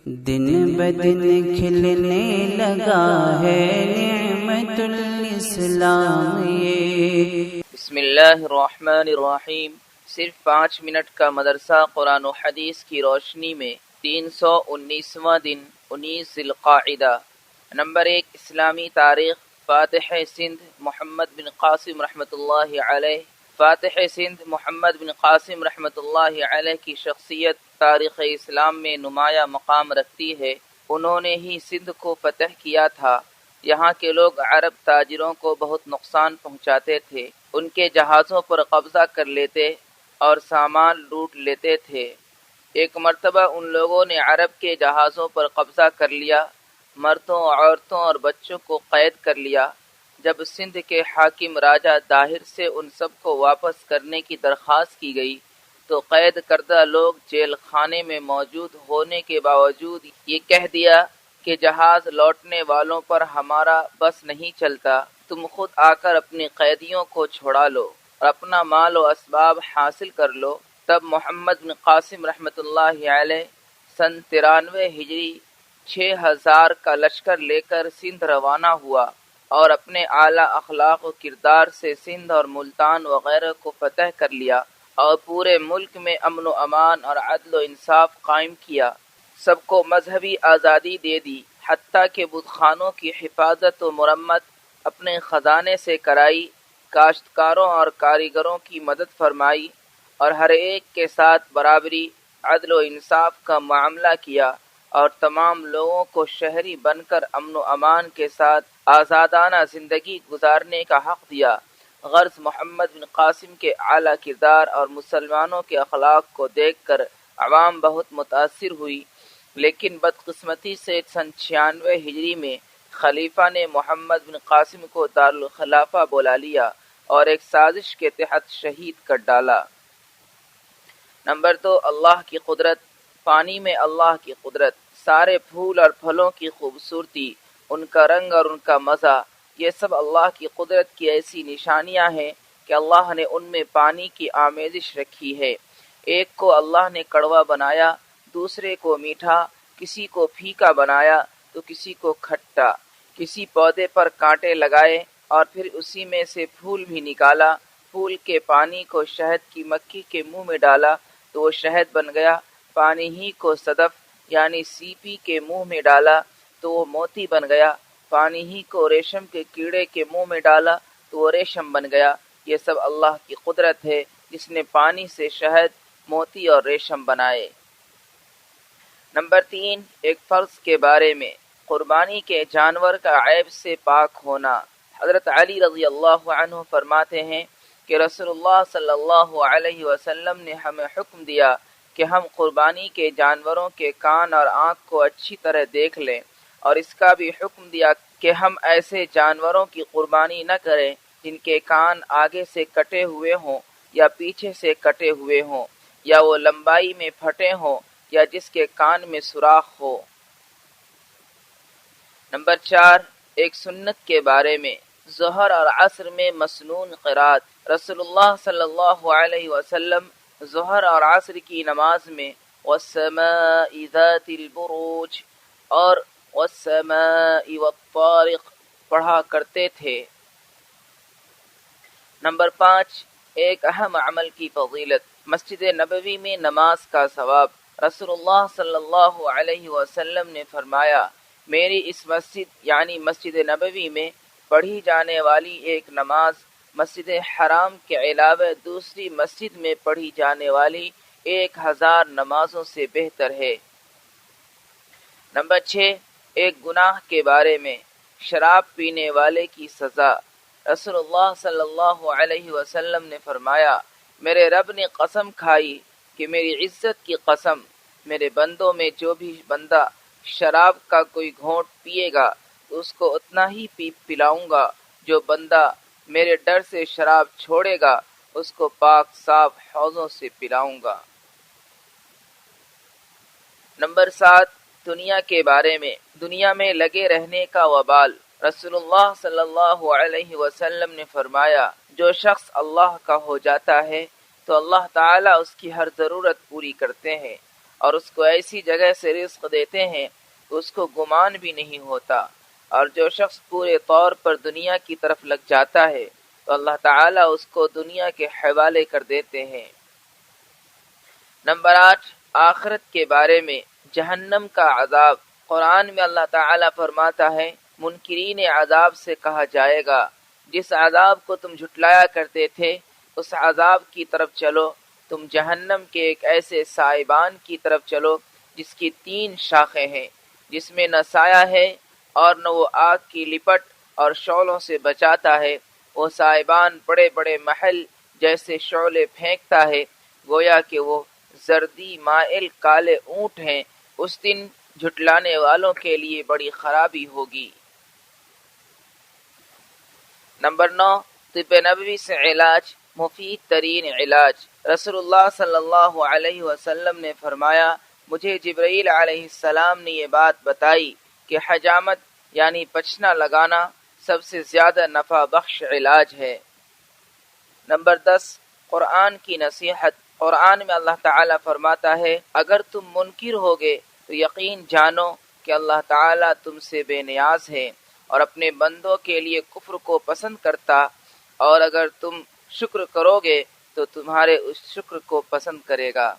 دن بدن کھلنے لگا ہے نعمت الاسلام یہ۔ بسم اللہ الرحمن الرحیم۔ صرف 5 منٹ کا مدرسہ قرآن و حدیث کی روشنی میں 319واں دن 19 ذی القعدہ۔ نمبر 1، اسلامی تاریخ۔ فاتح سندھ محمد بن قاسم رحمۃ اللہ علیہ۔ فاتح سندھ محمد بن قاسم رحمۃ اللہ علیہ کی شخصیت تاریخ اسلام میں نمایاں مقام رکھتی ہے۔ انہوں نے ہی سندھ کو فتح کیا تھا۔ یہاں کے لوگ عرب تاجروں کو بہت نقصان پہنچاتے تھے، ان کے جہازوں پر قبضہ کر لیتے اور سامان لوٹ لیتے تھے۔ ایک مرتبہ ان لوگوں نے عرب کے جہازوں پر قبضہ کر لیا، مردوں، عورتوں اور بچوں کو قید کر لیا۔ جب سندھ کے حاکم راجہ داہر سے ان سب کو واپس کرنے کی درخواست کی گئی تو قید کردہ لوگ جیل خانے میں موجود ہونے کے باوجود یہ کہہ دیا کہ جہاز لوٹنے والوں پر ہمارا بس نہیں چلتا، تم خود آ کر اپنے قیدیوں کو چھڑا لو اور اپنا مال و اسباب حاصل کر لو۔ تب محمد بن قاسم رحمۃ اللہ علیہ سن 93 ہجری 6000 کا لشکر لے کر سندھ روانہ ہوا اور اپنے اعلیٰ اخلاق و کردار سے سندھ اور ملتان وغیرہ کو فتح کر لیا اور پورے ملک میں امن و امان اور عدل و انصاف قائم کیا۔ سب کو مذہبی آزادی دے دی، حتیٰ کہ بت خانوں کی حفاظت و مرمت اپنے خزانے سے کرائی، کاشتکاروں اور کاریگروں کی مدد فرمائی اور ہر ایک کے ساتھ برابری، عدل و انصاف کا معاملہ کیا اور تمام لوگوں کو شہری بن کر امن و امان کے ساتھ آزادانہ زندگی گزارنے کا حق دیا۔ غرض محمد بن قاسم کے اعلیٰ کردار اور مسلمانوں کے اخلاق کو دیکھ کر عوام بہت متاثر ہوئی، لیکن بدقسمتی سے سن 96 ہجری میں خلیفہ نے محمد بن قاسم کو دارالخلافہ بلا لیا اور ایک سازش کے تحت شہید کر ڈالا۔ نمبر 2، اللہ کی قدرت۔ پانی میں اللہ کی قدرت، سارے پھول اور پھلوں کی خوبصورتی، ان کا رنگ اور ان کا مزہ، یہ سب اللہ کی قدرت کی ایسی نشانیاں ہیں کہ اللہ نے ان میں پانی کی آمیزش رکھی ہے۔ ایک کو اللہ نے کڑوا بنایا، دوسرے کو میٹھا، کسی کو پھیکا بنایا تو کسی کو کھٹا، کسی پودے پر کانٹے لگائے اور پھر اسی میں سے پھول بھی نکالا۔ پھول کے پانی کو شہد کی مکھی کے منہ میں ڈالا تو وہ شہد بن گیا، پانی ہی کو صدف یعنی سیپی کے منہ میں ڈالا تو وہ موتی بن گیا، پانی ہی کو ریشم کے کیڑے کے منہ میں ڈالا تو وہ ریشم بن گیا۔ یہ سب اللہ کی قدرت ہے جس نے پانی سے شہد، موتی اور ریشم بنائے۔ نمبر 3، ایک فرض کے بارے میں، قربانی کے جانور کا عیب سے پاک ہونا۔ حضرت علی رضی اللہ عنہ فرماتے ہیں کہ رسول اللہ صلی اللہ علیہ وسلم نے ہمیں حکم دیا کہ ہم قربانی کے جانوروں کے کان اور آنکھ کو اچھی طرح دیکھ لیں، اور اس کا بھی حکم دیا کہ ہم ایسے جانوروں کی قربانی نہ کریں جن کے کان آگے سے کٹے ہوئے ہوں یا پیچھے سے کٹے ہوئے ہوں، یا وہ لمبائی میں پھٹے ہوں یا جس کے کان میں سوراخ ہو۔ نمبر 4، ایک سنت کے بارے میں، ظہر اور عصر میں مسنون قرات۔ رسول اللہ صلی اللہ علیہ وسلم ظہر اور عصر کی نماز میں والسماء ذات البروج اور والسماء والطارق پڑھا کرتے تھے۔ نمبر 5، ایک اہم عمل کی فضیلت، مسجد نبوی میں نماز کا ثواب۔ رسول اللہ صلی اللہ علیہ وسلم نے فرمایا، میری اس مسجد یعنی مسجد نبوی میں پڑھی جانے والی ایک نماز مسجد حرام کے علاوہ دوسری مسجد میں پڑھی جانے والی 1000 نمازوں سے بہتر ہے۔ نمبر 6، ایک گناہ کے بارے میں، شراب پینے والے کی سزا۔ رسول اللہ صلی اللہ علیہ وسلم نے فرمایا، میرے رب نے قسم کھائی کہ میری عزت کی قسم، میرے بندوں میں جو بھی بندہ شراب کا کوئی گھونٹ پیے گا تو اس کو اتنا ہی پلاؤں گا، جو بندہ میرے ڈر سے شراب چھوڑے گا اس کو پاک صاف حوضوں سے پلاؤں گا۔ نمبر 7، دنیا کے بارے میں، دنیا میں لگے رہنے کا وبال۔ رسول اللہ صلی اللہ علیہ وسلم نے فرمایا، جو شخص اللہ کا ہو جاتا ہے تو اللہ تعالیٰ اس کی ہر ضرورت پوری کرتے ہیں اور اس کو ایسی جگہ سے رزق دیتے ہیں کہ اس کو گمان بھی نہیں ہوتا، اور جو شخص پورے طور پر دنیا کی طرف لگ جاتا ہے تو اللہ تعالیٰ اس کو دنیا کے حوالے کر دیتے ہیں۔ نمبر 8، آخرت کے بارے میں جہنم کا عذاب۔ قرآن میں اللہ تعالیٰ فرماتا ہے منکرین عذاب سے کہا جائے گا جس عذاب کو تم جھٹلایا کرتے تھے اس عذاب کی طرف چلو، تم جہنم کے ایک ایسے سائبان کی طرف چلو جس کی 3 شاخیں ہیں، جس میں نہ سایہ ہے اور نہ وہ آگ کی لپٹ اور شعلوں سے بچاتا ہے۔ وہ سائبان بڑے بڑے محل جیسے شعلے پھینکتا ہے، گویا کہ وہ زردی مائل کالے اونٹ ہیں۔ اس دن جھٹلانے والوں کے لیے بڑی خرابی ہوگی۔ نمبر 9، طب نبوی سے علاج، مفید ترین علاج۔ رسول اللہ صلی اللہ علیہ وسلم نے فرمایا مجھے جبرائیل علیہ السلام نے یہ بات بتائی کہ حجامت یعنی پچنا لگانا سب سے زیادہ نفع بخش علاج ہے۔ نمبر 10، قرآن کی نصیحت۔ قرآن میں اللہ تعالیٰ فرماتا ہے اگر تم منکر ہوگے تو یقین جانو کہ اللہ تعالیٰ تم سے بے نیاز ہے اور اپنے بندوں کے لیے کفر کو پسند کرتا، اور اگر تم شکر کرو گے تو تمہارے اس شکر کو پسند کرے گا۔